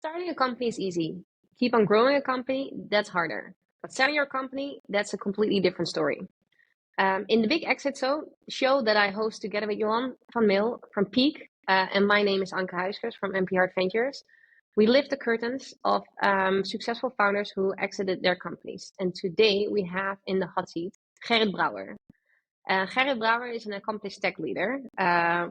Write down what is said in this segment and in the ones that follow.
Starting a company is easy. Keep on growing a company, that's harder. But selling your company, that's a completely different story. In the Big Exit show that I host together with Johan van Meel from Peak, and my name is Anke from MP Hard Ventures, we lift the curtains of successful founders who exited their companies. And today we have in the hot seat Gerrit Brouwer. Gerrit Brouwer is an accomplished tech leader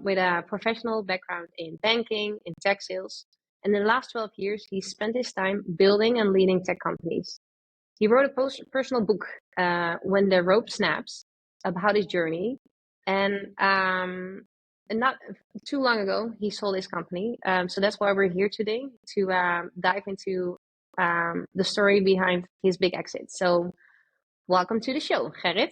with a professional background in banking, in tech sales. And in the last 12 years, he spent his time building and leading tech companies. He wrote a personal book, When the Rope Snaps, about his journey. And not too long ago, he sold his company. So that's why we're here today, to dive into the story behind his big exit. So welcome to the show, Gerrit.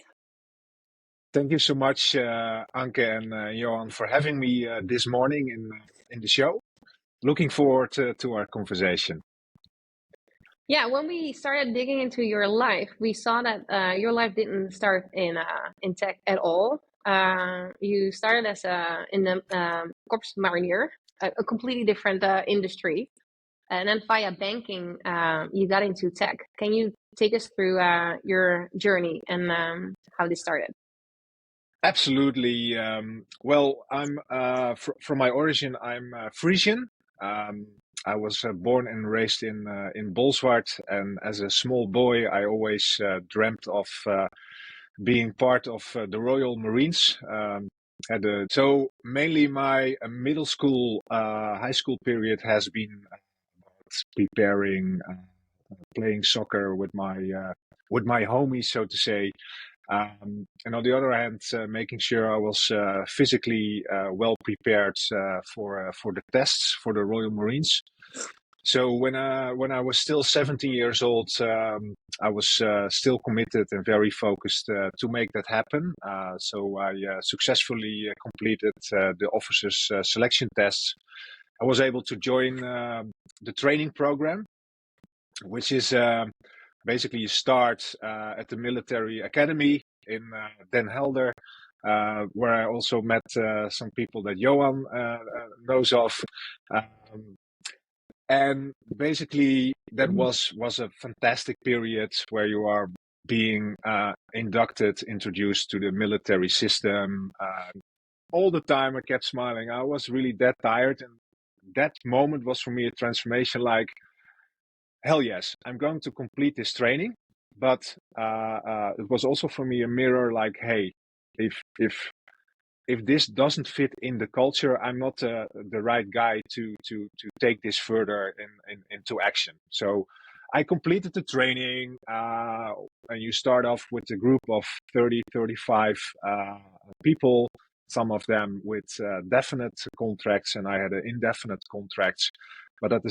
Thank you so much, Anke and Johan, for having me this morning in the show. Looking forward to our conversation. Yeah, when we started digging into your life, we saw that your life didn't start in tech at all. You started as in the corps marinier, a completely different industry, and then via banking, you got into tech. Can you take us through your journey and how this started? Absolutely. Well, I'm from my origin, I'm Frisian. I was born and raised in Bolsward, and as a small boy, I always dreamt of being part of the Royal Marines. So mainly my middle school, high school period has been preparing, playing soccer with my homies, so to say. And on the other hand, making sure I was physically well prepared for the tests for the Royal Marines. So when I was still 17 years old, I was still committed and very focused to make that happen. So I successfully completed the officers' selection tests. I was able to join the training program, which is basically you start at the military academy in Den Helder, where I also met some people that Johan knows of. And basically that was a fantastic period where you are being inducted, introduced to the military system. All the time I kept smiling. I was really that tired, and that moment was for me a transformation, like, hell yes, I'm going to complete this training. But it was also for me a mirror, like, hey, if this doesn't fit in the culture, I'm not the right guy to take this further into action. So I completed the training, and you start off with a group of 30, 35 people, some of them with definite contracts, and I had an indefinite contracts. But at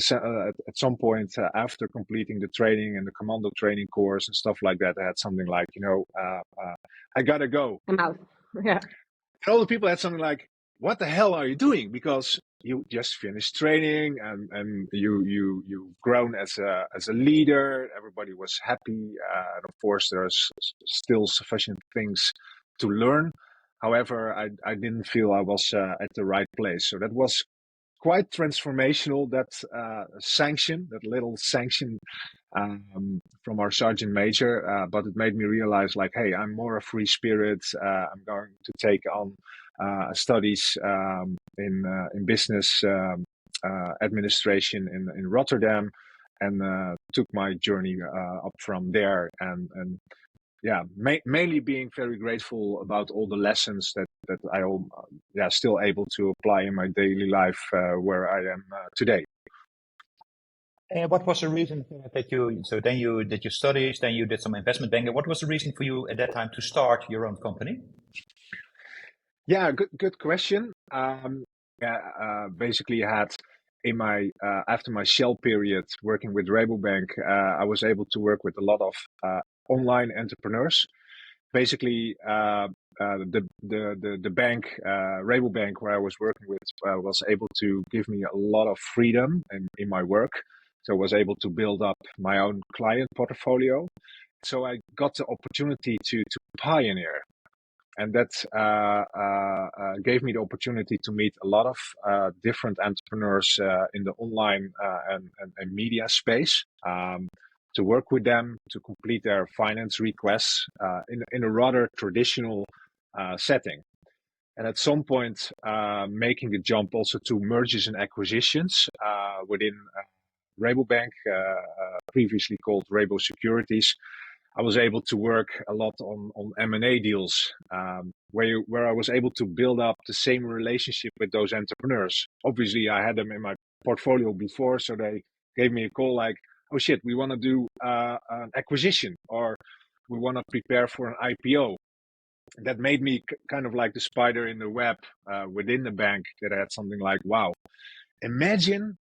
some point after completing the training and the commando training course and stuff like that, I had something like, I gotta go. I'm out. Yeah. And all the people had something like, what the hell are you doing? Because you just finished training and you've grown as a leader. Everybody was happy. And of course, there's still sufficient things to learn. However, I didn't feel I was at the right place. So that was quite transformational, that little sanction from our sergeant major, but it made me realize, like, hey, I'm more a free spirit. I'm going to take on studies in business administration in Rotterdam, and took my journey up from there. And yeah, mainly being very grateful about all the lessons that I still able to apply in my daily life where I am today. And what was the reason that then you did your studies, then you did some investment banking? What was the reason for you at that time to start your own company? Yeah, good question. Basically had in my after my Shell period working with Rabobank, I was able to work with a lot of online entrepreneurs. Basically, the bank, Rabobank, where I was working with, was able to give me a lot of freedom in my work. So I was able to build up my own client portfolio. So I got the opportunity to pioneer. and that gave me the opportunity to meet a lot of different entrepreneurs in the online and media space, to work with them to complete their finance requests in a rather traditional setting. And at some point, making the jump also to mergers and acquisitions within Rabobank, previously called Rabo Securities. I was able to work a lot on M&A deals, where I was able to build up the same relationship with those entrepreneurs. Obviously, I had them in my portfolio before, so they gave me a call like, oh shit, we want to do an acquisition, or we want to prepare for an IPO. That made me kind of like the spider in the web within the bank, that I had something like, wow, imagine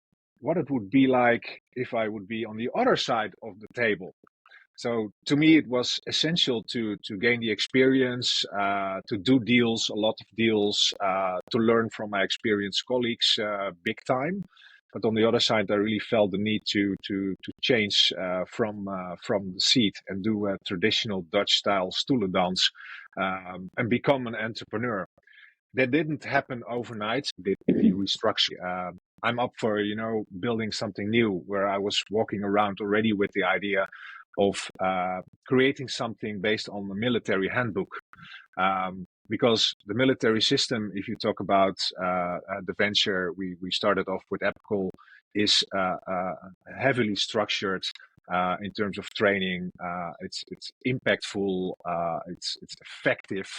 what it would be like if I would be on the other side of the table. So to me, it was essential to gain the experience, to do deals, a lot of deals, to learn from my experienced colleagues, big time. But on the other side, I really felt the need to change from the seat and do a traditional Dutch style stoelendans, and become an entrepreneur. That didn't happen overnight. The restructuring. I'm up for building something new, where I was walking around already with the idea of creating something based on the military handbook. Because the military system, if you talk about the venture we started off with Appical, is heavily structured in terms of training. It's impactful, it's effective,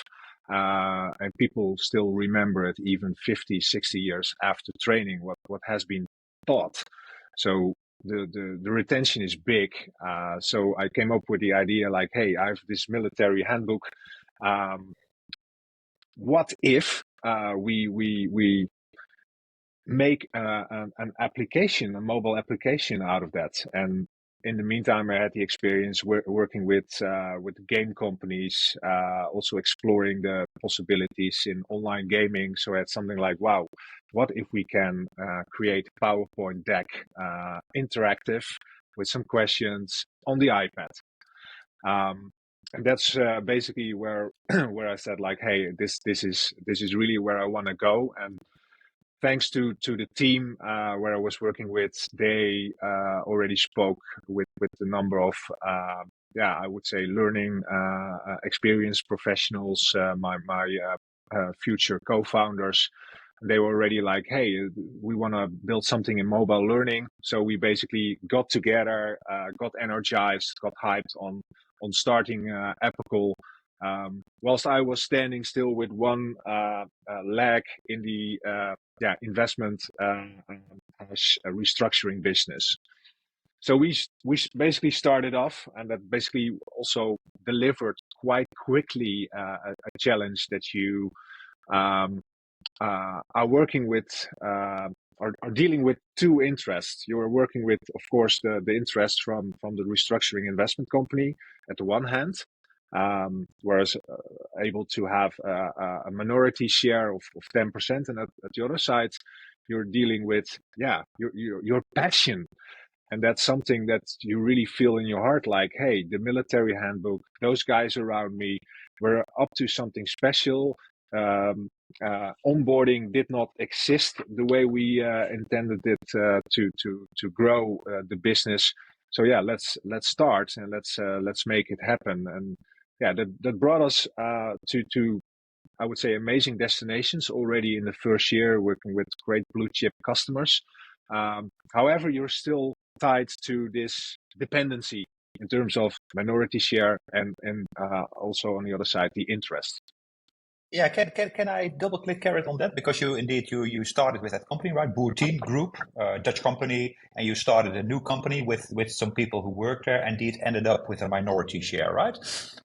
and people still remember it even 50, 60 years after training, what has been taught. So the retention is big. So I came up with the idea like, hey, I have this military handbook. What if we make an application, a mobile application out of that? And in the meantime, I had the experience working with game companies, also exploring the possibilities in online gaming. So I had something like, wow, what if we can create a PowerPoint deck, interactive, with some questions on the iPad? And that's basically where where I said like, hey, this is really where I want to go. And thanks to the team where I was working with, they already spoke with a number of I would say learning experienced professionals, my future co-founders. They were already like, hey, we want to build something in mobile learning. So we basically got together, got energized, got hyped on starting Appical. Whilst I was standing still with one leg in the investment restructuring business. So we basically started off, and that basically also delivered quite quickly a challenge that you are working with, are dealing with two interests. You are working with, of course, the interest from the restructuring investment company at the one hand, whereas able to have a minority share of 10%, and at the other side, you're dealing with your passion. And that's something that you really feel in your heart, like, hey, the military handbook, those guys around me were up to something special. Onboarding did not exist the way we intended it to grow the business. So yeah, let's start and let's make it happen. And yeah, that brought us to I would say amazing destinations already in the first year, working with great blue chip customers. However, you're still tied to this dependency in terms of minority share and also on the other side, the interest. Yeah, can I double click Gerrit on that? Because you started with that company, right? Boertien Group, Dutch company, and you started a new company with some people who worked there, indeed ended up with a minority share, right?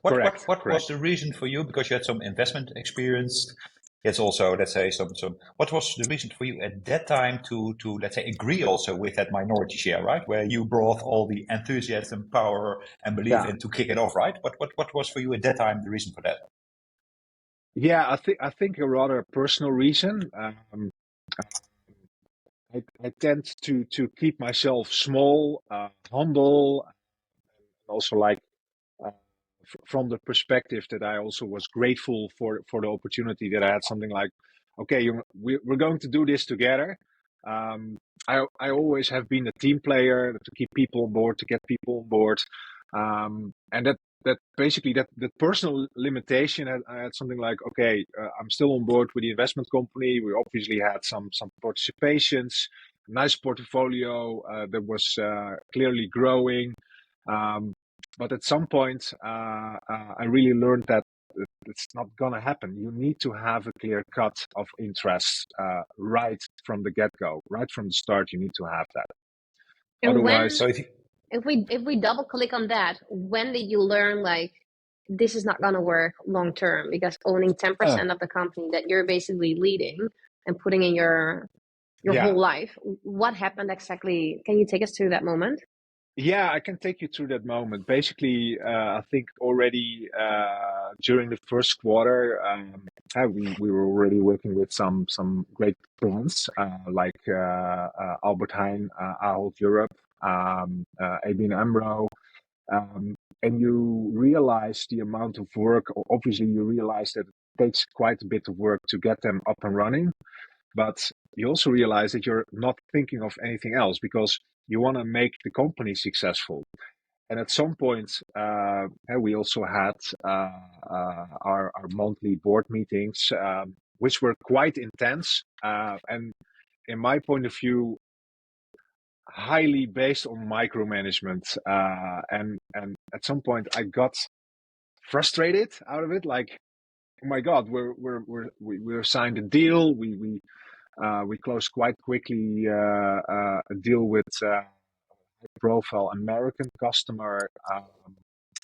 Correct. What was the reason for you? Because you had some investment experience. It's also, let's say, some. What was the reason for you at that time to let's say agree also with that minority share, right? Where you brought all the enthusiasm, power, and belief in to kick it off, right? What was for you at that time the reason for that? Yeah, I think a rather personal reason. I tend to keep myself small, humble, also like from the perspective that I also was grateful for the opportunity that I had something like, okay, we're going to do this together. I always have been a team player to keep people on board, to get people on board, and that basically that personal limitation. I had something like, okay, I'm still on board with the investment company. We obviously had some participations, a nice portfolio that was clearly growing. But at some point, I really learned that it's not going to happen. You need to have a clear cut of interest right from the get-go, right from the start. You need to have that. And Otherwise, So if we double click on that, when did you learn like this is not gonna work long term? Because owning 10% of the company that you're basically leading and putting in your whole life, what happened exactly? Can you take us through that moment? Yeah, I can take you through that moment. Basically, I think already during the first quarter, we were already working with some great brands like Albert Heijn, Ahold Europe, ABN AMRO, and you realize the amount of work. Obviously, you realize that it takes quite a bit of work to get them up and running. But you also realize that you're not thinking of anything else because you want to make the company successful. And at some point, we also had our monthly board meetings, which were quite intense. And in my point of view, highly based on micromanagement. And at some point, I got frustrated out of it. Like, oh my God, we're signed a deal. We closed quite quickly a deal with a profile American customer,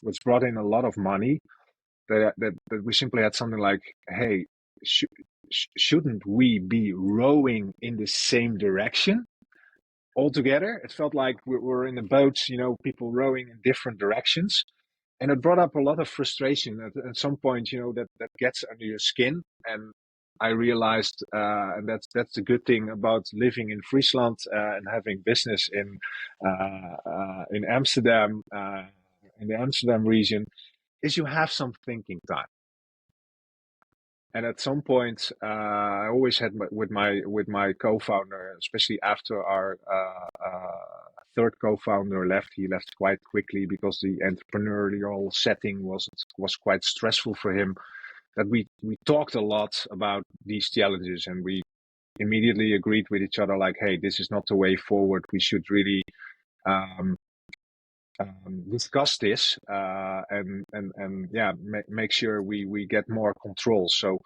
which brought in a lot of money. That we simply had something like, hey, shouldn't we be rowing in the same direction altogether? It felt like we were in a boat, people rowing in different directions. And it brought up a lot of frustration at some point, that gets under your skin. And I realized, and that's the good thing about living in Friesland and having business in Amsterdam, in the Amsterdam region, is you have some thinking time. And at some point, I always had with my co-founder, especially after our third co-founder left. He left quite quickly because the entrepreneurial setting was quite stressful for him. That we talked a lot about these challenges, and we immediately agreed with each other, like, hey, this is not the way forward. We should really discuss this and make sure we get more control. So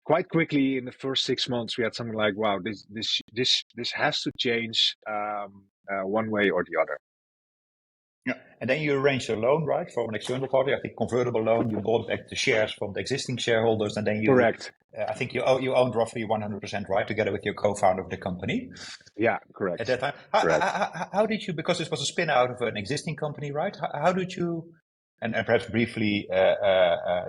quite quickly in the first 6 months, we had something like, wow, this has to change one way or the other. Yeah, and then you arranged a loan, right, from an external party. I think convertible loan. You bought back the shares from the existing shareholders, and then you. Correct. I think you owned roughly 100%, right, together with your co-founder of the company. Yeah, correct. At that time, how did you? Because this was a spin out of an existing company, right? How did you? And perhaps briefly,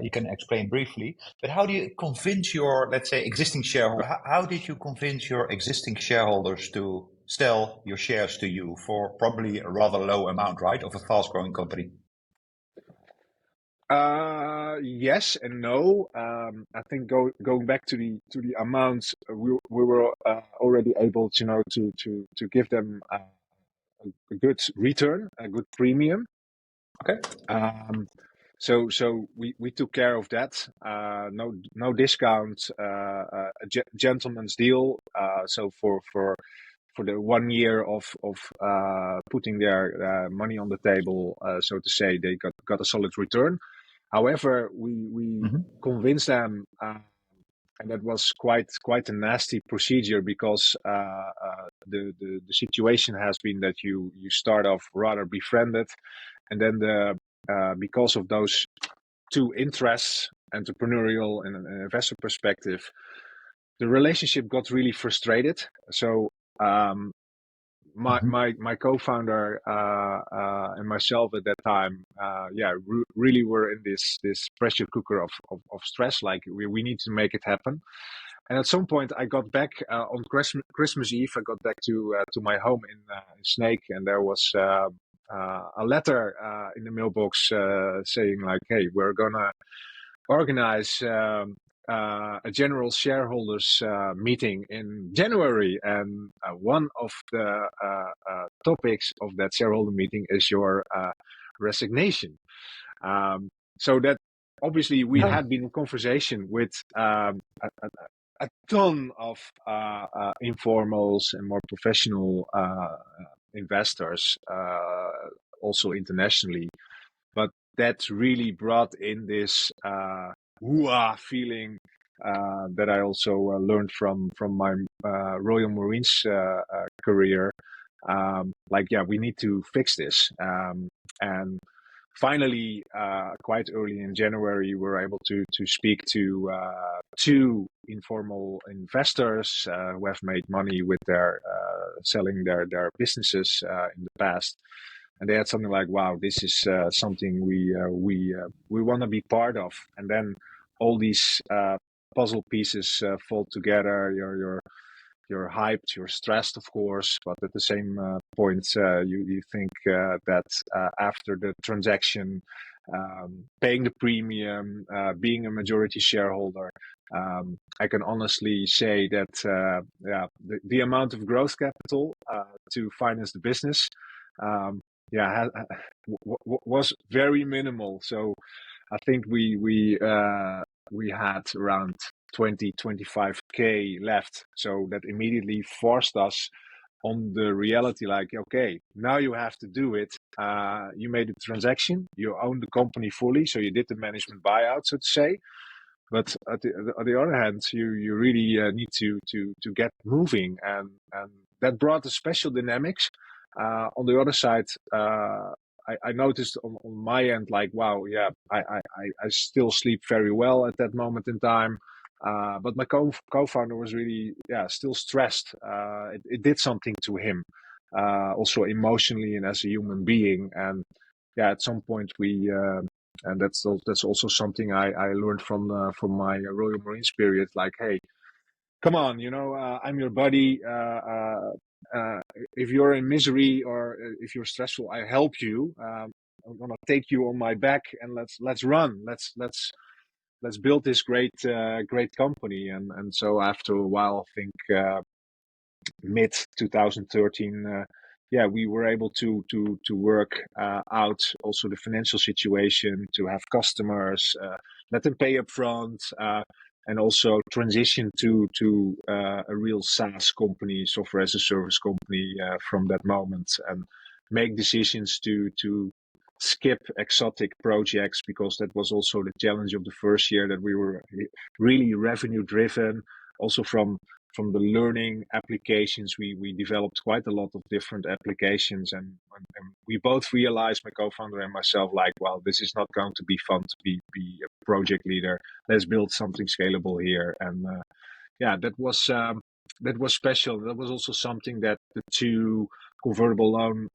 you can explain briefly. But how do you convince your, let's say, existing shareholders? How did you convince your existing shareholders to sell your shares to you for probably a rather low amount, right, of a fast-growing company? Yes and no. I think going back to the amounts, we were already able to give them a good return, a good premium. Okay. So we took care of that. No discount. A gentleman's deal. So for the 1 year of putting their money on the table, so to say, they got a solid return. However, we convinced them, and that was quite a nasty procedure because the situation has been that you start off rather befriended, and then because of those two interests, entrepreneurial and an investor perspective, the relationship got really frustrated. So my co-founder and myself at that time, really were in this pressure cooker of stress. Like we need to make it happen. And at some point, I got back on Christmas Eve. I got back to my home in Snake, and there was a letter in the mailbox saying like, "Hey, we're gonna organize a general shareholders meeting in January, and one of the topics of that shareholder meeting is your resignation." So that obviously we had been in conversation with a ton of informals and more professional investors, also internationally. But that really brought in this hoo-ah feeling that I also learned from my Royal Marines career. Like, yeah, we need to fix this. And finally, quite early in January, we were able to speak to two informal investors who have made money with their selling their businesses in the past. And they had something like, "Wow, this is something we want to be part of." And then all these puzzle pieces fall together. You're hyped, you're stressed, of course, but at the same point, you think that after the transaction, paying the premium, being a majority shareholder, I can honestly say that the amount of growth capital to finance the business, was very minimal. So I think we had around 25K left. So that immediately forced us on the reality, like, okay, now you have to do it. You made a transaction, you own the company fully, so you did the management buyout, so to say. But on the other hand, you really need to get moving, and that brought a special dynamics. On the other side, I noticed on my end, like, wow, yeah, I still sleep very well at that moment in time. But my co-founder was really, still stressed. It did something to him, also emotionally and as a human being. And yeah, at some point and that's also something I learned from my Royal Marines period. Like, hey, come on, I'm your buddy. If you're in misery or if you're stressful, I help you. I'm gonna take you on my back and let's run. Let's build this great company. And so after a while, I think mid 2013, we were able to work out also the financial situation, to have customers, let them pay upfront, and also transition to a real SaaS company, software as a service company, from that moment, and make decisions to skip exotic projects, because that was also the challenge of the first year, that we were really revenue driven. Also from the learning applications, we developed quite a lot of different applications, and we both realized, my co-founder and myself, like, well, this is not going to be fun to be a project leader. Let's build something scalable here. And that was special. That was also something that the two convertible loan.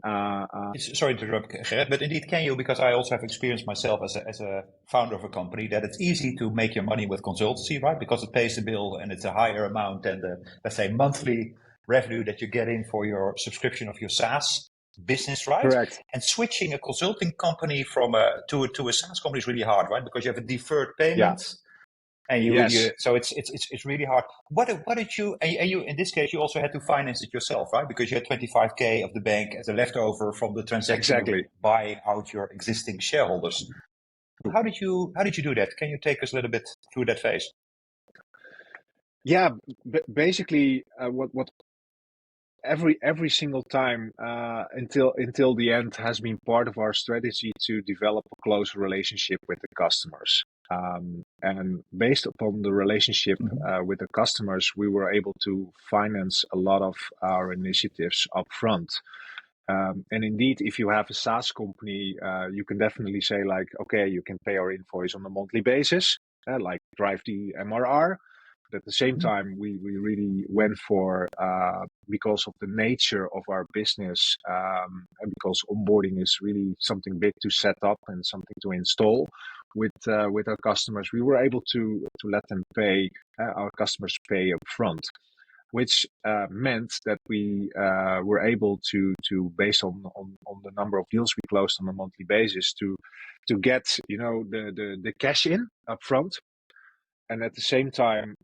Sorry to interrupt, Gerrit, but indeed, can you? Because I also have experienced myself as a founder of a company, that it's easy to make your money with consultancy, right? Because it pays the bill and it's a higher amount than the, let's say, monthly revenue that you get in for your subscription of your SaaS business, right? Correct. And switching a consulting company from to a SaaS company is really hard, right? Because you have a deferred payment. Yeah. And Yes. So it's really hard. What did you, and you, in this case, you also had to finance it yourself, right? Because you had 25K of the bank as a leftover from the transaction Exactly. of buying out your existing shareholders. How did you do that? Can you take us a little bit through that phase? Yeah, basically, what every single time until the end has been part of our strategy to develop a close relationship with the customers. And based upon the relationship with the customers, we were able to finance a lot of our initiatives upfront. And indeed, if you have a SaaS company, you can definitely say, like, okay, you can pay our invoice on a monthly basis, like drive the MRR. But at the same time, we really went for, because of the nature of our business, and because onboarding is really something big to set up and something to install with our customers, we were able to let them pay, our customers pay up front. which meant that we were able to based on the number of deals we closed on a monthly basis to get the cash in upfront, and at the same time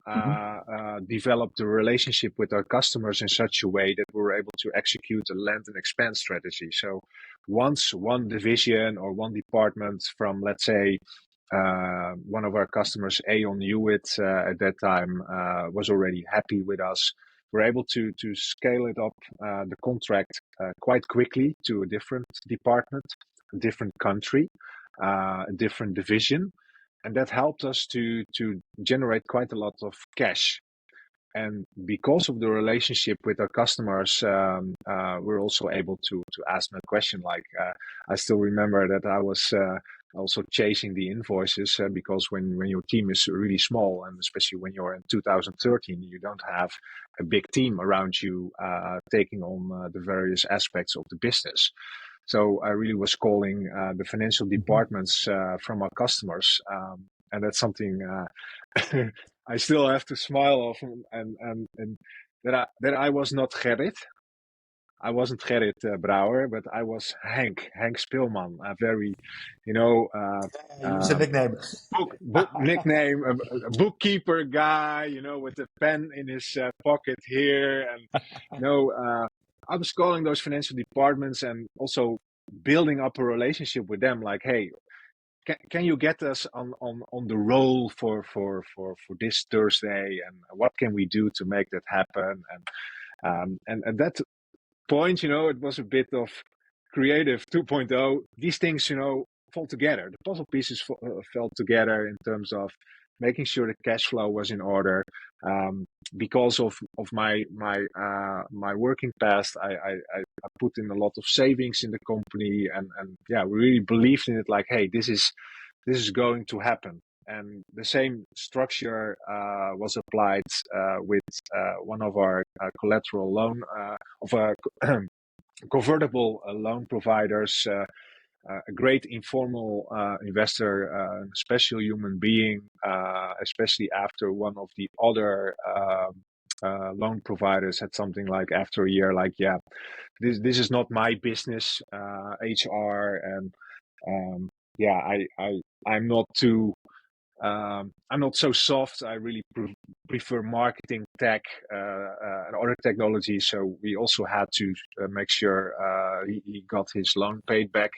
develop the relationship with our customers in such a way that we were able to execute a land and expand strategy. So once one division or one department from, let's say, one of our customers, Aon Hewitt, at that time was already happy with us, we're able to scale it up, the contract quite quickly to a different department, a different country, a different division. And that helped us to generate quite a lot of cash. And because of the relationship with our customers, we're also able to ask them a question. Like, I still remember that I was also chasing the invoices because when your team is really small, and especially when you're in 2013, you don't have a big team around you taking on the various aspects of the business. So I really was calling the financial departments from our customers, and that's something I still have to smile of, and that I was not Gerrit. I wasn't Gerrit Brouwer, but I was Hank Spilman, a very, Use a nickname. book nickname, a bookkeeper guy, with a pen in his pocket here, and I was calling those financial departments and also building up a relationship with them. Like, hey, can you get us on the roll for this Thursday, and what can we do to make that happen? And at that point, it was a bit of creative 2.0. These things, fall together. The puzzle pieces fell together in terms of making sure the cash flow was in order. Because of my working past, I put in a lot of savings in the company, and we really believed in it. Like, hey, this is going to happen. And the same structure was applied with one of our collateral loan of a convertible loan providers. A great informal investor, a special human being, especially after one of the other loan providers had something like, after a year, like, this is not my business, HR, and I'm not so soft. I really prefer marketing, tech, and other technology. So we also had to make sure he got his loan paid back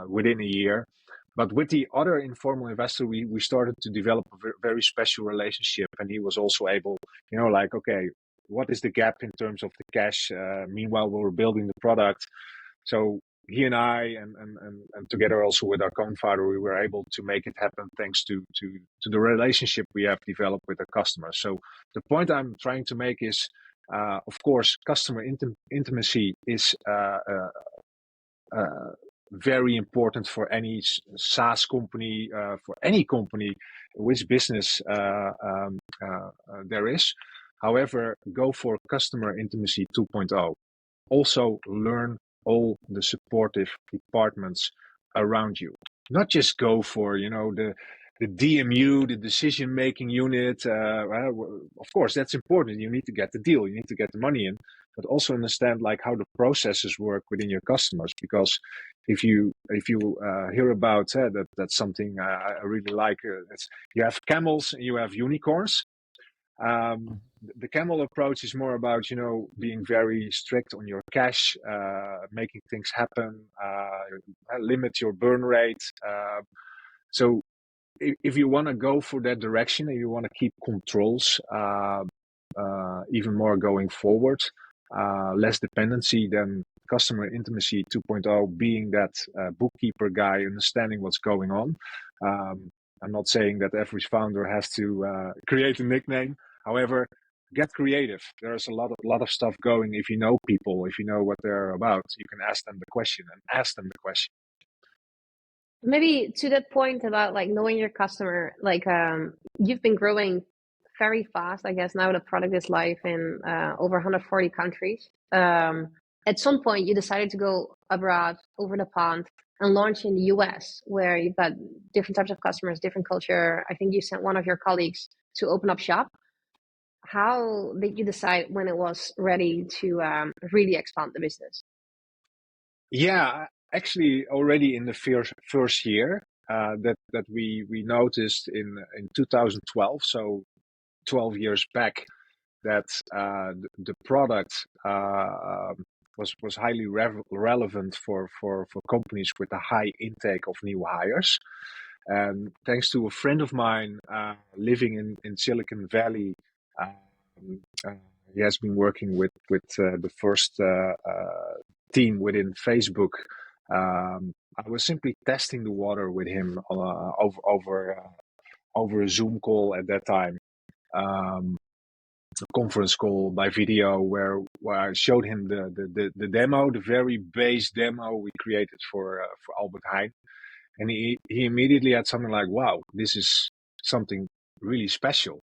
within a year. But with the other informal investor, we started to develop a very special relationship, and he was also able, like, okay, what is the gap in terms of the cash? Meanwhile, we were building the product. So he and I, and together also with our co-founder, we were able to make it happen thanks to the relationship we have developed with our customers. So the point I'm trying to make is, of course, customer intimacy is very important for any SaaS company, for any company, which business there is. However, go for customer intimacy 2.0. Also learn all the supportive departments around you. Not just go for, the DMU, the decision-making unit. Of course, that's important. You need to get the deal. You need to get the money in, but also understand like how the processes work within your customers. Because if you hear about that's something I really like. You have camels and you have unicorns. The camel approach is more about, being very strict on your cash, making things happen, limit your burn rate. So if you want to go for that direction and you want to keep controls even more going forward, less dependency, then customer intimacy 2.0, being that bookkeeper guy, understanding what's going on. I'm not saying that every founder has to create a nickname. However, get creative. There's a lot of stuff going. If you know people, if you know what they're about, you can ask them the question and ask them the question. Maybe to that point about like knowing your customer, like you've been growing very fast. I guess now the product is live in over 140 countries. At some point, you decided to go abroad, over the pond, and launch in the US, where you've got different types of customers, different culture. I think you sent one of your colleagues to open up shop. how did you decide when it was ready to really expand the business? Yeah, actually, already in the first year, that we noticed in 2012, so 12 years back, that the product was highly relevant for companies with a high intake of new hires. And thanks to a friend of mine living in Silicon Valley, um, uh, he has been working with the first team within Facebook. I was simply testing the water with him over a Zoom call at that time. A conference call by video where I showed him the demo, the very base demo we created for Albert Heijn. And he immediately had something like, wow, this is something really special.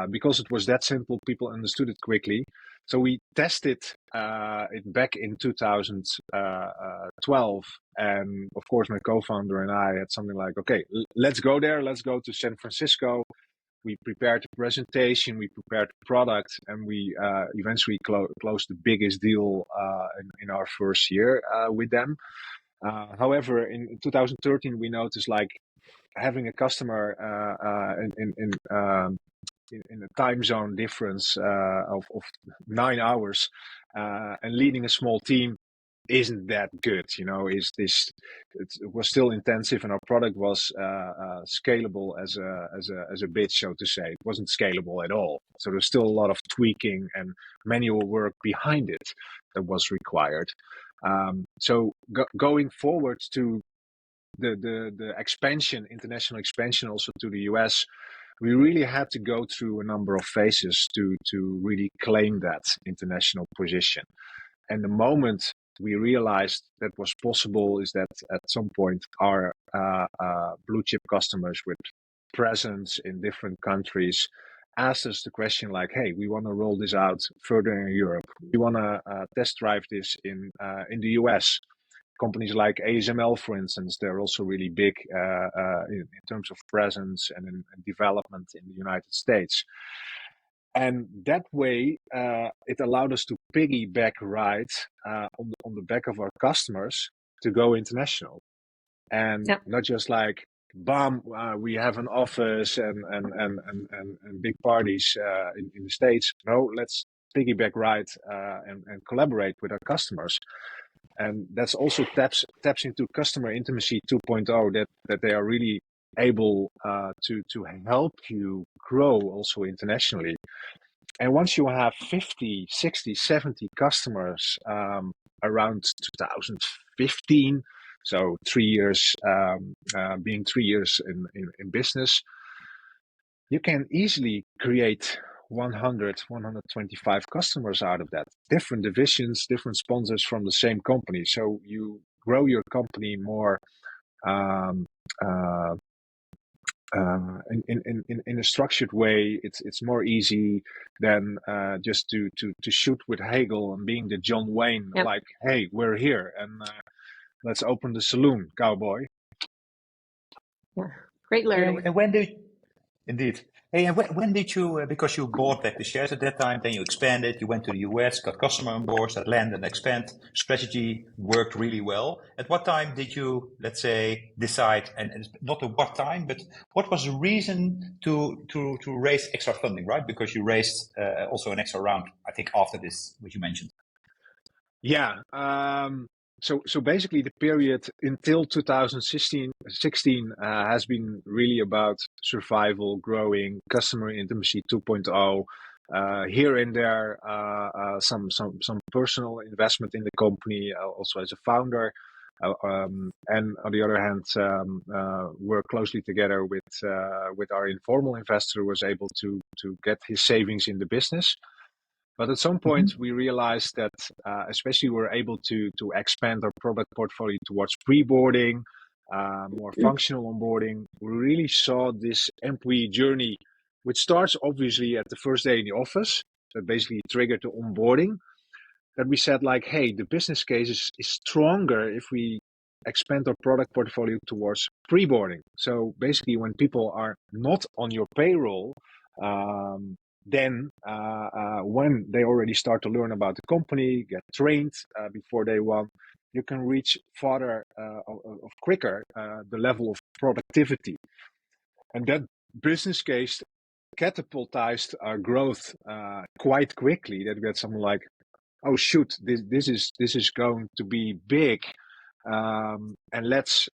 Because it was that simple, people understood it quickly. So we tested it back in 2012. And of course, my co-founder and I had something like, okay, let's go there. Let's go to San Francisco. We prepared the presentation, we prepared the product, and we eventually closed the biggest deal in our first year with them. However, in 2013, we noticed like having a customer in a time zone difference of 9 hours and leading a small team isn't that good. It was still intensive, and our product was scalable as a bitch, so to say. It wasn't scalable at all. So there's still a lot of tweaking and manual work behind it that was required. So going forward to the expansion, international expansion, also to the US, we really had to go through a number of phases to really claim that international position. And the moment we realized that was possible is that at some point our blue chip customers with presence in different countries asked us the question like, hey, we want to roll this out further in Europe. We want to test drive this in the US. Companies like ASML, for instance, they're also really big in terms of presence and in development in the United States. And that way, it allowed us to piggyback right on the back of our customers to go international, and not just like, bam, we have an office and big parties in the States. No, let's piggyback right and collaborate with our customers. And that's also taps into customer intimacy 2.0, that they are really able to help you grow also internationally. And once you have 50, 60, 70 customers around 2015, so 3 years, being 3 years in business, you can easily create 100, 125 customers out of that. Different divisions, different sponsors from the same company. So you grow your company more in a structured way. It's more easy than just to shoot with Hegel and being the John Wayne, like, hey, we're here and let's open the saloon, cowboy. Yeah, great learning. And when did, indeed. Hey, and when did you, because you bought back the shares at that time, then you expanded, you went to the US, got customer on board, that land and expand strategy worked really well. At what time did you, let's say, decide, and not at what time, but what was the reason to raise extra funding, right? Because you raised also an extra round, I think, after this, which you mentioned. Yeah. So basically the period until 2016 has been really about survival, growing, customer intimacy 2.0, here and there, some personal investment in the company, also as a founder. And on the other hand, work closely together with our informal investor, who was able to get his savings in the business. But at some point, we realized that, especially we're able to expand our product portfolio towards pre-boarding, more functional onboarding. We really saw this employee journey, which starts obviously at the first day in the office, that basically triggered the onboarding. That we said like, hey, the business case is stronger if we expand our product portfolio towards pre-boarding. So basically, when people are not on your payroll, then when they already start to learn about the company, get trained before day one, you can reach farther of quicker the level of productivity. And that business case catapultized our growth quite quickly. That we had something like, oh shoot, this is going to be big, and let's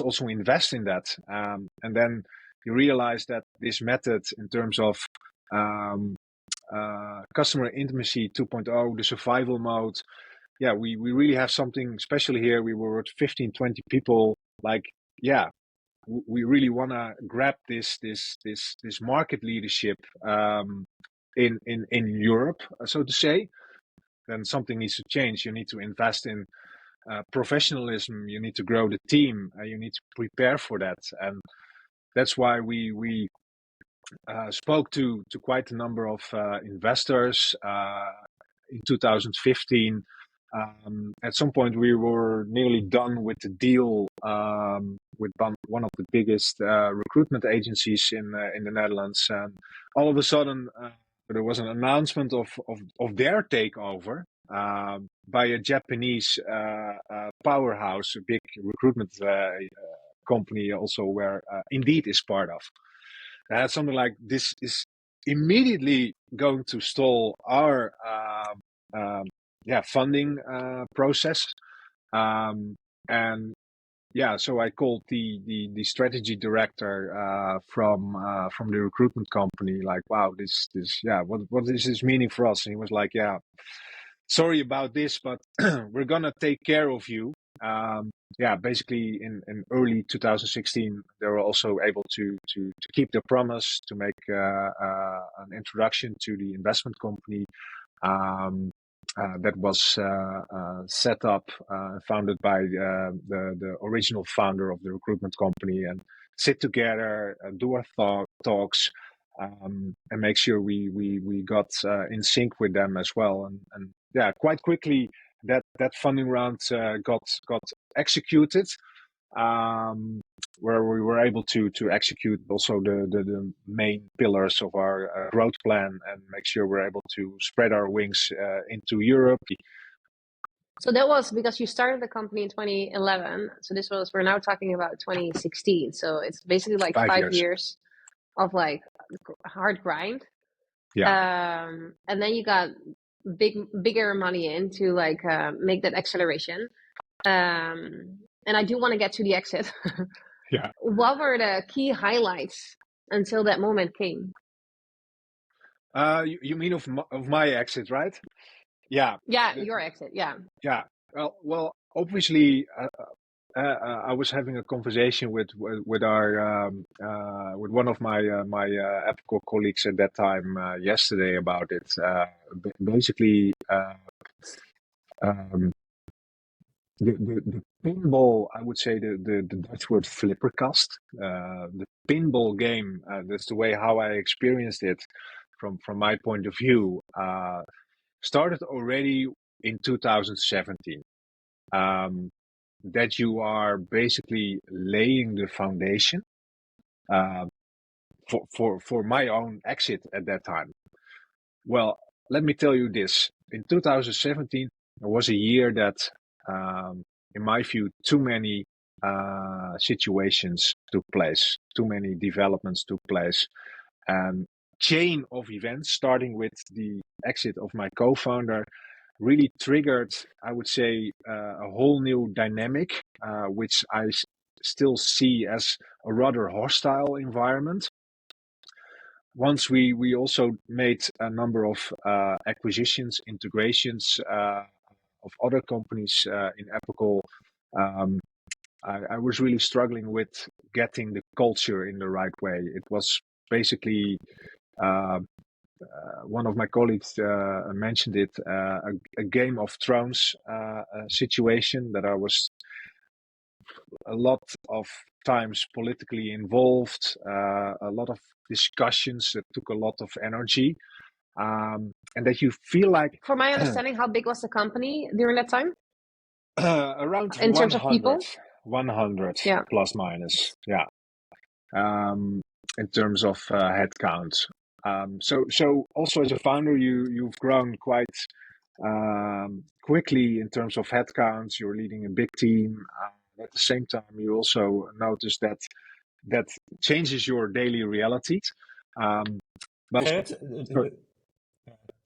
also invest in that. And then you realize that this method, in terms of customer intimacy 2.0, the survival mode, we really have something special here. We were at 15, 20 people. Like, we really want to grab this market leadership in Europe, so to say. Then something needs to change. You need to invest in professionalism. You need to grow the team. You need to prepare for that, and that's why we spoke to quite a number of investors in 2015. At some point, we were nearly done with the deal with one of the biggest recruitment agencies in the Netherlands, and all of a sudden there was an announcement of their takeover by a Japanese powerhouse, a big recruitment company, also where Indeed is part of. Something like this is immediately going to stall our funding process, and so I called the strategy director from the recruitment company, like, wow, this what is this meaning for us? And he was like, sorry about this, but we're gonna take care of you. Basically in early 2016, they were also able to keep their promise to make an introduction to the investment company that was set up, founded by the original founder of the recruitment company, and sit together, do our talks, and make sure we got in sync with them as well. And quite quickly that funding round got executed, where we were able to execute also the main pillars of our growth plan, and make sure we're able to spread our wings into Europe. So that was because you started the company in 2011. So we're now talking about 2016. So it's basically like 5 years of like hard grind. And then you got bigger money in to like make that acceleration. And I do want to get to the exit. What were the key highlights until that moment came? You mean of my exit, right? Yeah, your exit. Yeah. Well, obviously, I was having a conversation with our with one of my Appical colleagues at that time yesterday about it. Basically, the pinball, I would say the Dutch word flipperkast, the pinball game. That's the way how I experienced it from my point of view. Started already in 2017. That you are basically laying the foundation for my own exit at that time. Well, let me tell you this. In 2017, there was a year that, in my view, too many situations took place, too many developments took place, and chain of events, starting with the exit of my co-founder, really triggered, I would say, a whole new dynamic, which I still see as a rather hostile environment. Once we also made a number of acquisitions, integrations of other companies in Appical, I was really struggling with getting the culture in the right way. It was basically one of my colleagues mentioned it, a Game of Thrones situation, that I was a lot of times politically involved, a lot of discussions that took a lot of energy, and that you feel like... For my understanding, how big was the company during that time? Around in 100, terms of people? 100 plus minus, in terms of headcount. So also as a founder, you've grown quite quickly in terms of headcounts. You're leading a big team. At the same time, you also notice that changes your daily reality. But Gerrit,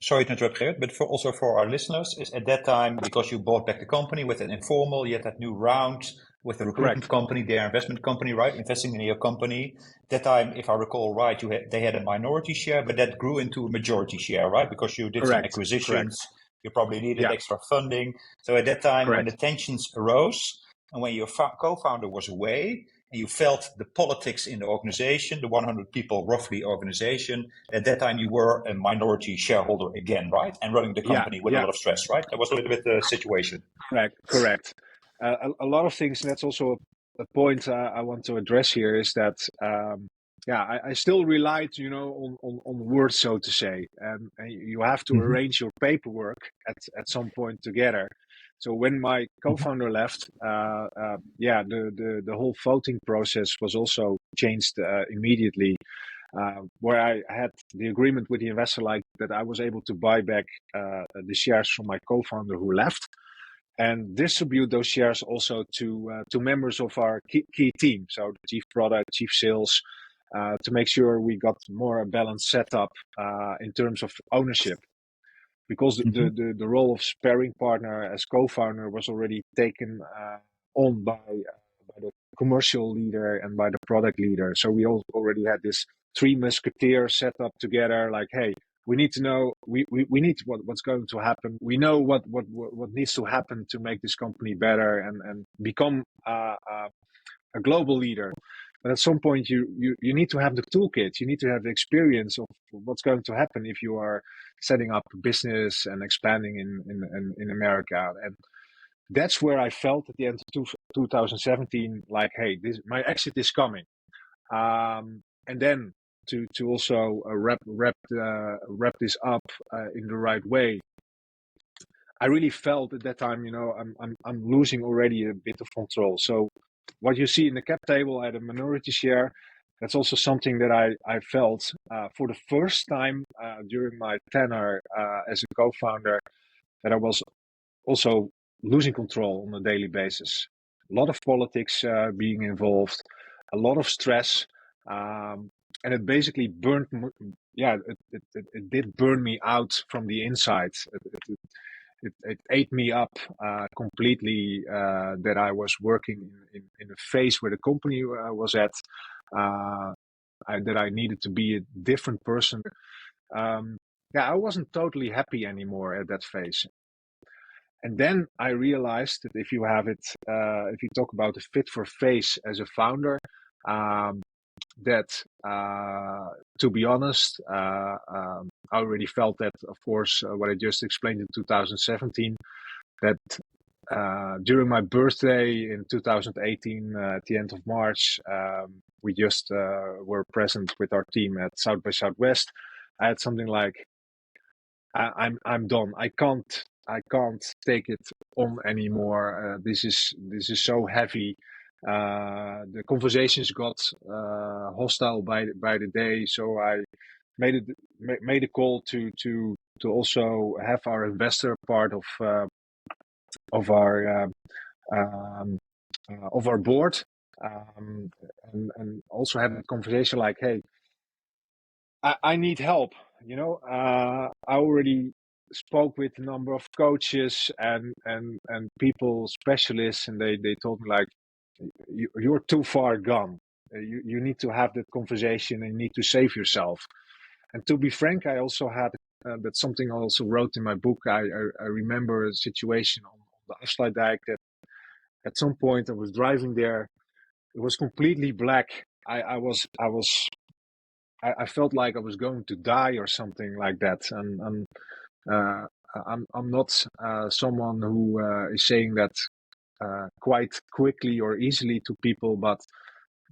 sorry to interrupt, Gerrit, but also for our listeners, is at that time, because you bought back the company with an informal, yet that new round with the recruitment correct, company, their investment company, right, investing in your company. That time, if I recall right, they had a minority share, but that grew into a majority share, right? Because you did some correct, acquisitions, you probably needed yeah, extra funding. So at that time, when the correct, tensions arose, and when your co-founder was away, and you felt the politics in the organization, the 100 people roughly organization, at that time you were a minority shareholder again, right? And running the yeah, company with a yeah, lot of stress, right? That was a little bit the situation. correct. A lot of things, and that's also a point I want to address here, is that I still relied, on words, so to say, and you have to Mm-hmm. arrange your paperwork at some point together. So when my co-founder left, the whole voting process was also changed immediately. Where I had the agreement with the investor, like that, I was able to buy back the shares from my co-founder who left, and distribute those shares also to members of our key team, so the chief product, chief sales, to make sure we got more a balanced setup in terms of ownership, because Mm-hmm. the role of sparring partner as co-founder was already taken on by the commercial leader and by the product leader. So we all already had this three musketeers set up together, like, hey, we need to know, we need what's going to happen. We know what needs to happen to make this company better and become a global leader. But at some point, you need to have the toolkit. You need to have the experience of what's going to happen if you are setting up a business and expanding in America. And that's where I felt at the end of 2017, like, hey, my exit is coming. And then to also wrap this up in the right way, I really felt at that time, I'm losing already a bit of control. So what you see in the cap table, I had a minority share. That's also something that I felt for the first time during my tenure as a co-founder, that I was also losing control on a daily basis. A lot of politics being involved, a lot of stress, and it basically burned. It did burn me out from the inside. It ate me up completely, that I was working in a phase where the company was at, that I needed to be a different person. I wasn't totally happy anymore at that phase. And then I realized that if you talk about a fit for phase as a founder, that to be honest, I already felt that, of course, what I just explained in 2017, that during my birthday in 2018, at the end of March, we just were present with our team at South by Southwest. I had something like, I'm done. I can't take it on anymore. This is so heavy. The conversations got hostile by the day, so I made a call to also have our investor part of our of our board, and also have a conversation like, hey, I need help. I already spoke with a number of coaches and people, specialists, and they told me, like, you're too far gone. You need to have that conversation and you need to save yourself. And to be frank, I also had, that's something I also wrote in my book. I remember a situation on the Afsluitdijk that at some point I was driving there. It was completely black. I felt like I was going to die or something like that. And uh, I'm not someone who is saying that quite quickly or easily to people, but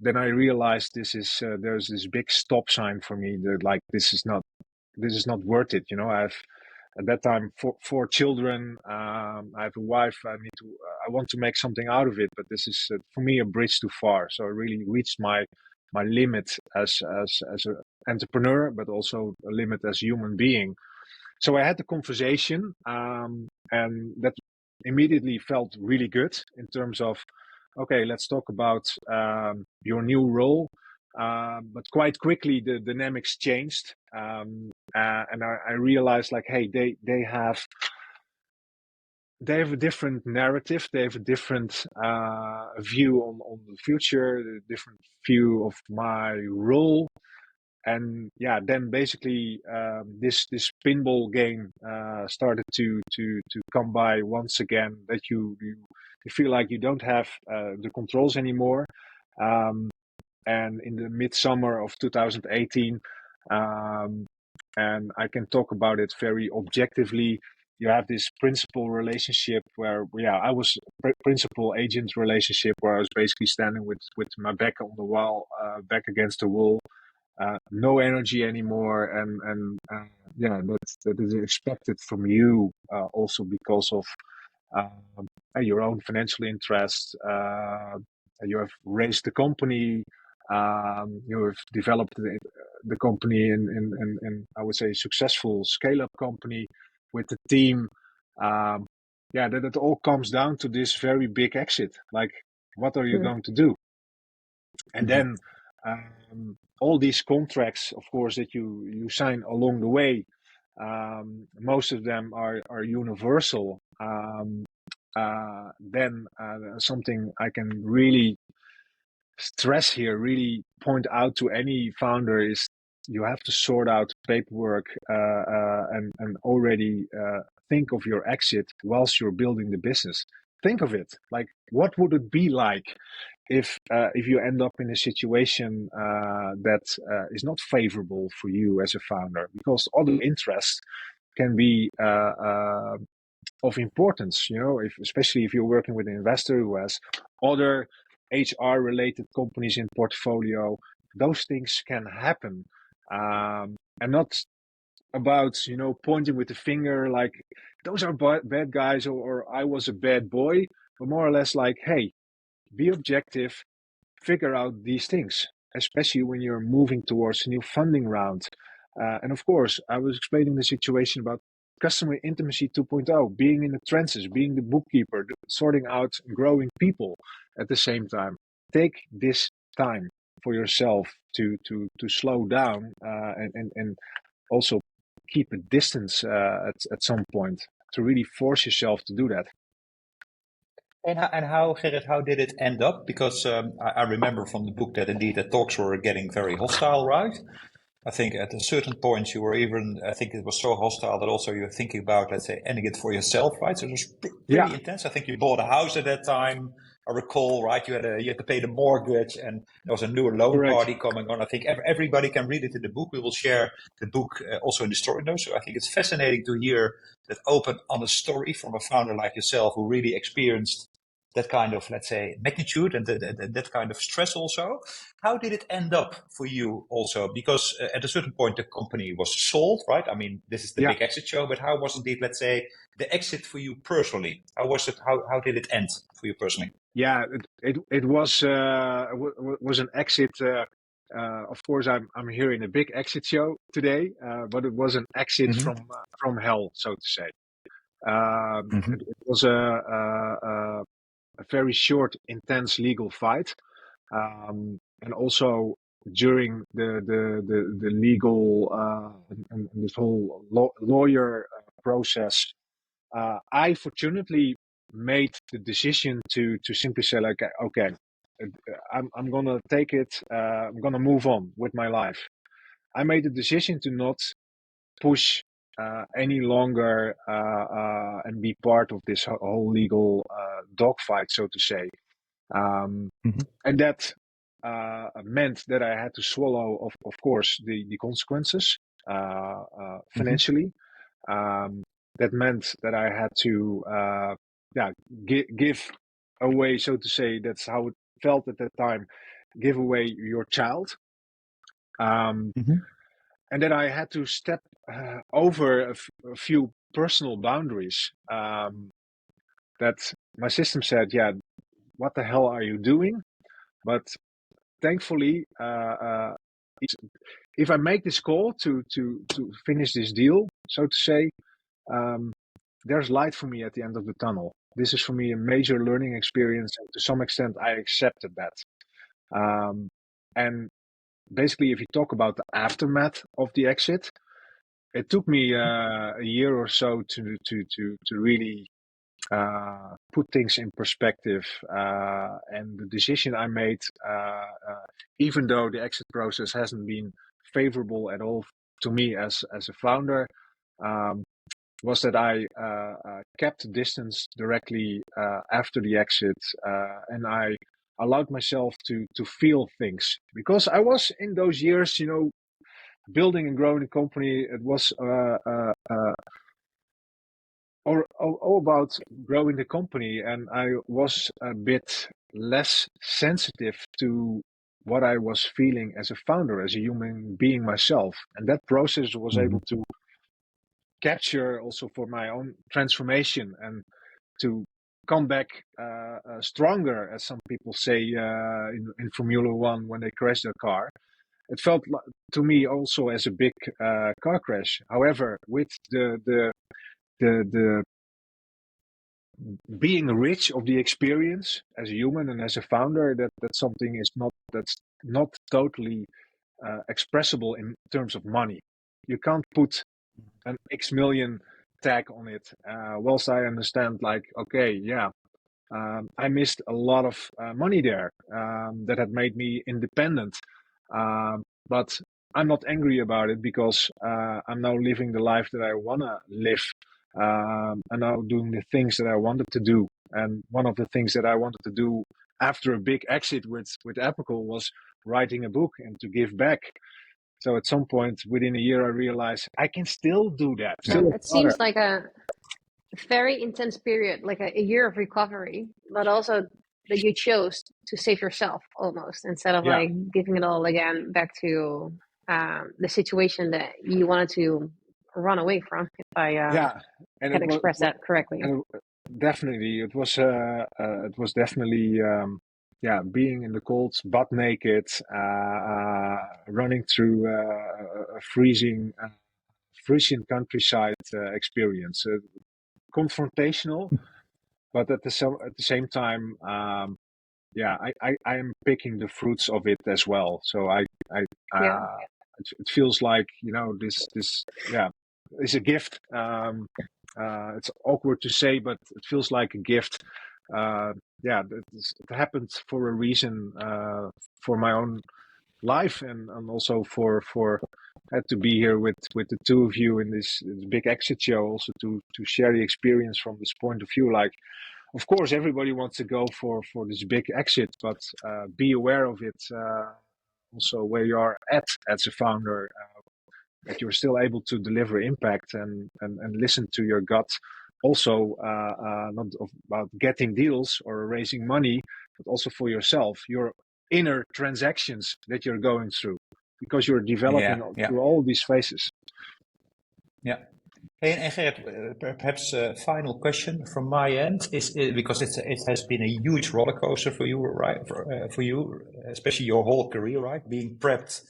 then I realized there's this big stop sign for me, that, like, this is not worth it. I have at that time four children. I have a wife. I want to make something out of it, but this is for me a bridge too far. So I really reached my my limit as an entrepreneur, but also a limit as a human being. So I had the conversation, and that immediately felt really good in terms of, okay, let's talk about your new role. But quite quickly, the dynamics changed, and I realized, like, hey, they have a different narrative. They have a different view on the future, a different view of my role. And yeah, then basically this pinball game started to come by once again. That you feel like you don't have the controls anymore. And in the midsummer of 2018, and I can talk about it very objectively. You have this principal relationship where, yeah, I was principal agent relationship where I was basically standing with my back on the wall, back against the wall. No energy anymore, and yeah, that is expected from you, also because of your own financial interests. You have raised the company, you have developed the company in I would say successful scale-up company with the team. Yeah, that it all comes down to this very big exit. Like, what are you going to do? And then all these contracts, of course, that you sign along the way, most of them are universal. Then something I can really stress here, really point out to any founder, is you have to sort out paperwork and already think of your exit whilst you're building the business. Think of it, like, what would it be like if you end up in a situation that is not favorable for you as a founder, because other interests can be of importance, especially if you're working with an investor who has other HR related companies in portfolio. Those things can happen, and not about pointing with the finger like those are bad guys, or I was a bad boy, but more or less like, hey, be objective, figure out these things, especially when you're moving towards a new funding round. And of course, I was explaining the situation about customer intimacy 2.0, being in the trenches, being the bookkeeper, sorting out growing people at the same time. Take this time for yourself to slow down, and also keep a distance at some point, to really force yourself to do that. And how, Gerrit, how did it end up? Because I remember from the book that indeed the talks were getting very hostile, right? I think at a certain point you were even, I think it was so hostile that also you're thinking about, let's say, ending it for yourself, right? So it was pretty intense. I think you bought a house at that time. I recall, right? You had to pay the mortgage, and there was a new loan party coming on. I think everybody can read it in the book. We will share the book also in the story notes. So I think it's fascinating to hear that open, honest story from a founder like yourself who really experienced that kind of, let's say, magnitude and that kind of stress also. How did it end up for you also? Because at a certain point, the company was sold, right? I mean, this is the big exit show, but how was indeed, let's say, the exit for you personally? How was it? How did it end for you personally? Yeah, it was an exit. Of course, I'm here in a big exit show today, but it was an exit from hell, so to say. It was a very short, intense legal fight, and also during the legal and this whole lawyer process, I fortunately made the decision to simply say, like, okay, I'm gonna take it. I'm gonna move on with my life. I made the decision to not push any longer and be part of this whole legal dogfight, so to say. And that meant that I had to swallow, of course, the consequences financially. That meant that I had to give away, so to say, that's how it felt at that time, give away your child. And then I had to step over a few personal boundaries that my system said, yeah, what the hell are you doing? But thankfully, if I make this call to finish this deal, so to say, there's light for me at the end of the tunnel. This is for me a major learning experience, and to some extent, I accepted that. And basically, if you talk about the aftermath of the exit, it took me a year or so to really put things in perspective. And the decision I made, even though the exit process hasn't been favorable at all to me as a founder, was that I kept distance directly after the exit, and I allowed myself to feel things, because I was in those years, building and growing a company. It was all about growing the company, and I was a bit less sensitive to what I was feeling as a founder, as a human being myself, and that process was able to capture also for my own transformation and to come back stronger, as some people say in Formula One when they crash their car. It felt to me also as a big car crash. However, with the being rich of the experience as a human and as a founder, that's something that's not totally expressible in terms of money. You can't put an X million tag on it. Whilst I understand, I missed a lot of money there that had made me independent. But I'm not angry about it, because I'm now living the life that I want to live. I'm now doing the things that I wanted to do. And one of the things that I wanted to do after a big exit with Appical was writing a book and to give back. So at some point within a year, I realized I can still do that. It seems like a very intense period, like a year of recovery, but also that you chose to save yourself almost, instead of like giving it all again back to the situation that you wanted to run away from, if I can express that correctly. Definitely, it was definitely being in the cold, butt naked, running through a freezing countryside experience. Confrontational, but at the same time, I am picking the fruits of it as well. So it feels like, this is a gift. It's awkward to say, but it feels like a gift. It happened for a reason, for my own life, and also for to be here with the two of you in this big exit show, also to share the experience from this point of view. Like, of course, everybody wants to go for this big exit, but be aware of it, also where you are at as a founder, that you're still able to deliver impact and listen to your gut. Also, not about getting deals or raising money, but also for yourself, your inner transactions that you're going through, because you're developing through all these phases. Yeah. Hey, and Gerrit, perhaps a final question from my end is because it has been a huge roller coaster for you, right? For you, especially your whole career, right? Being prepped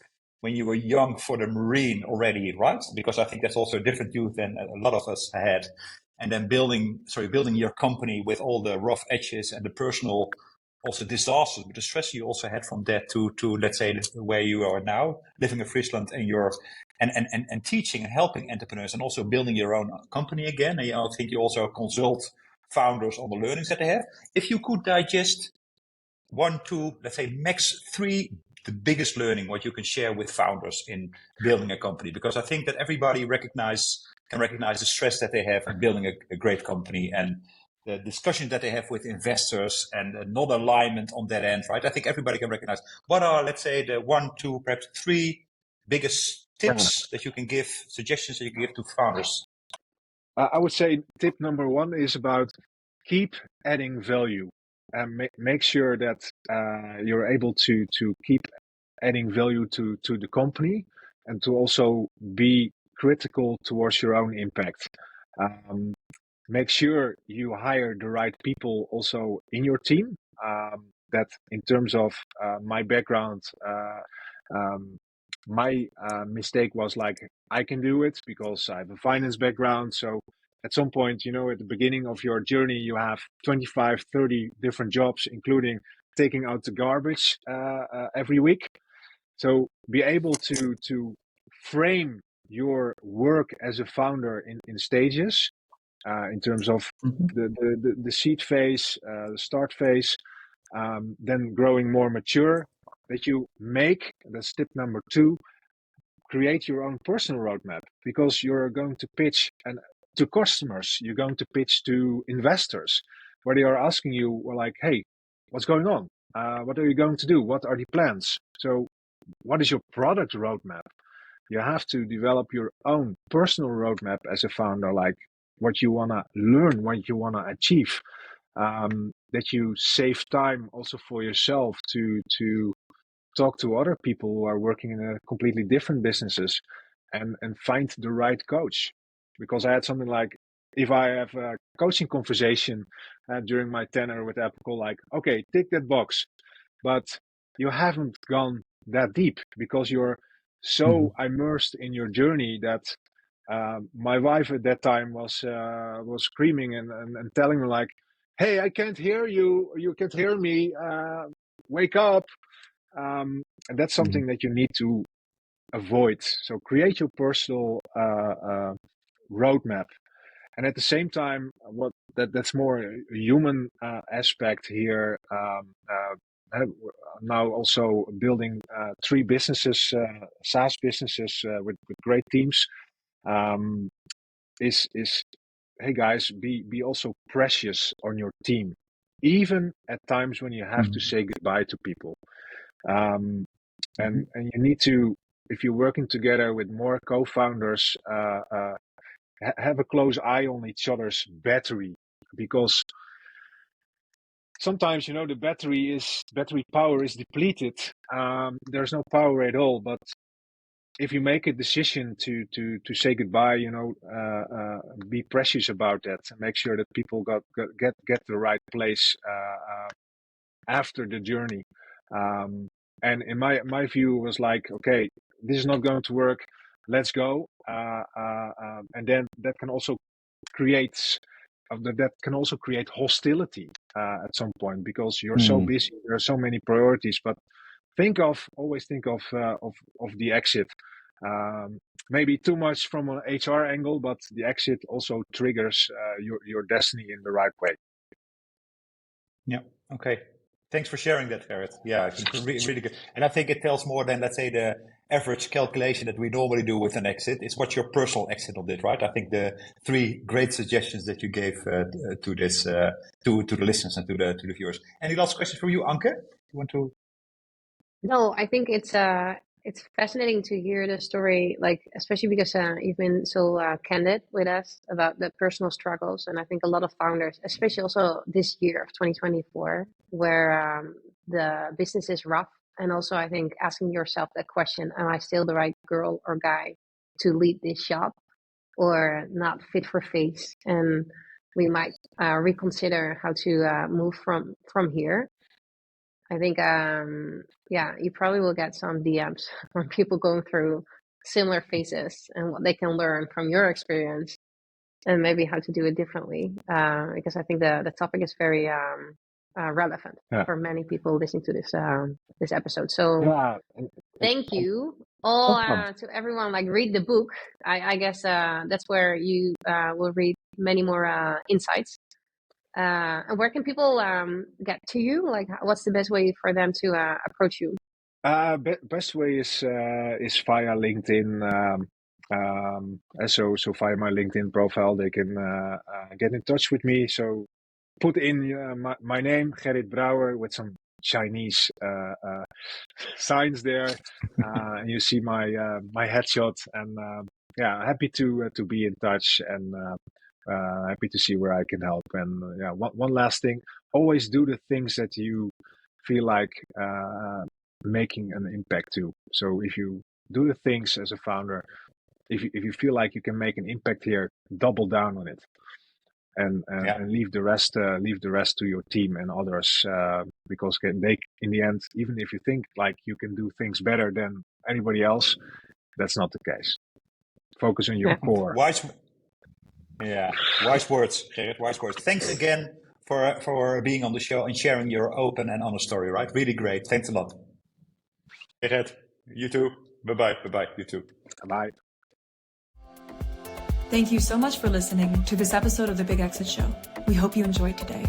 when you were young for the Marine already, right? Because I think that's also a different youth than a lot of us had. And then building your company with all the rough edges and the personal also disasters, but the stress you also had from that to let's say where you are now, living in Friesland, and you're and teaching and helping entrepreneurs and also building your own company again. And I think you also consult founders on the learnings that they have. If you could digest 1, 2, let's say max 3, the biggest learning, what you can share with founders in building a company, because I think that everybody can recognize the stress that they have in building a great company, and the discussions that they have with investors and not alignment on that end, right? I think everybody can recognize what are, let's say, the 1, 2, perhaps 3 biggest tips that you can give, suggestions that you can give to founders. I would say tip number 1 is about keep adding value, and make sure that you're able to keep adding value to the company, and to also be critical towards your own impact. Make sure you hire the right people also in your team. that in terms of my background, my mistake was like, I can do it because I have a finance background. So at some point, at the beginning of your journey, you have 25, 30 different jobs, including taking out the garbage every week. So be able to frame your work as a founder in stages, in terms of the seed phase, the start phase, then growing more mature. That you make, that's tip number 2, create your own personal roadmap, because you're going to pitch to customers, you're going to pitch to investors, where they are asking you, well, like, hey, what's going on? What are you going to do? What are the plans? So what is your product roadmap? You have to develop your own personal roadmap as a founder, like what you want to learn, what you want to achieve, that you save time also for yourself to talk to other people who are working in a completely different businesses, and find the right coach. Because I had something like, if I have a coaching conversation during my tenure with Appical, like, okay, tick that box, but you haven't gone that deep because you're so immersed in your journey that my wife at that time was screaming and telling me like, hey, I can't hear you, you can't hear me, wake up. And that's something that you need to avoid. So create your personal roadmap. And at the same time, that's more a human aspect here. Now also building 3 businesses, SaaS businesses with great teams. Is hey guys, be also precious on your team, even at times when you have to say goodbye to people. And you need to, if you're working together with more co-founders, have a close eye on each other's battery, because sometimes the battery power is depleted. There's no power at all. But if you make a decision to say goodbye, be precious about that, and make sure that people get the right place after the journey. And in my view was like, okay, this is not going to work. Let's go. And then that can also create hostility at some point, because you're so busy. There are so many priorities. But always think of the exit. Maybe too much from an HR angle, but the exit also triggers your destiny in the right way. Yeah. Okay. Thanks for sharing that, Gerrit. Yeah, I think really good. And I think it tells more than, let's say, the average calculation that we normally do with an exit. It's what's your personal exit on it, right? I think the 3 great suggestions that you gave to this to the listeners and to the viewers. Any last questions from you, Anke? You want to? No, I think it's fascinating to hear the story, like especially because you've been so candid with us about the personal struggles, and I think a lot of founders, especially also this year of 2024, where the business is rough, and also I think asking yourself that question: am I still the right girl or guy to lead this shop, or not fit for face? And we might reconsider how to move from here. I think, you probably will get some DMs from people going through similar phases and what they can learn from your experience, and maybe how to do it differently. Because I think the topic is very relevant for many people listening to this episode. So thank you all to everyone. Like, read the book. I guess that's where you will read many more insights. And where can people get to you? Like, what's the best way for them to approach you? Best way is via LinkedIn. So via my LinkedIn profile, they can get in touch with me. So put in my name, Gerrit Brouwer, with some Chinese signs there, and you see my headshot. And happy to be in touch, and happy to see where I can help. And one last thing: always do the things that you feel like making an impact to. So if you do the things as a founder, if you feel like you can make an impact here, double down on it. and leave the rest to your team and others, because they, in the end, even if you think like you can do things better than anybody else, that's not the case. Focus on your core. Wise words, Gerrit. Wise words. Thanks again for being on the show and sharing your open and honest story. Right, really great. Thanks a lot, Gerrit. You too. Bye bye. You too. Bye. Thank you so much for listening to this episode of The Big Exit Show. We hope you enjoyed today.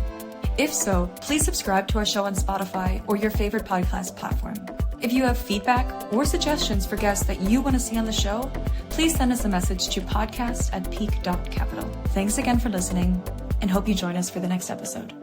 If so, please subscribe to our show on Spotify or your favorite podcast platform. If you have feedback or suggestions for guests that you want to see on the show, please send us a message to podcast@peak.capital. Thanks again for listening and hope you join us for the next episode.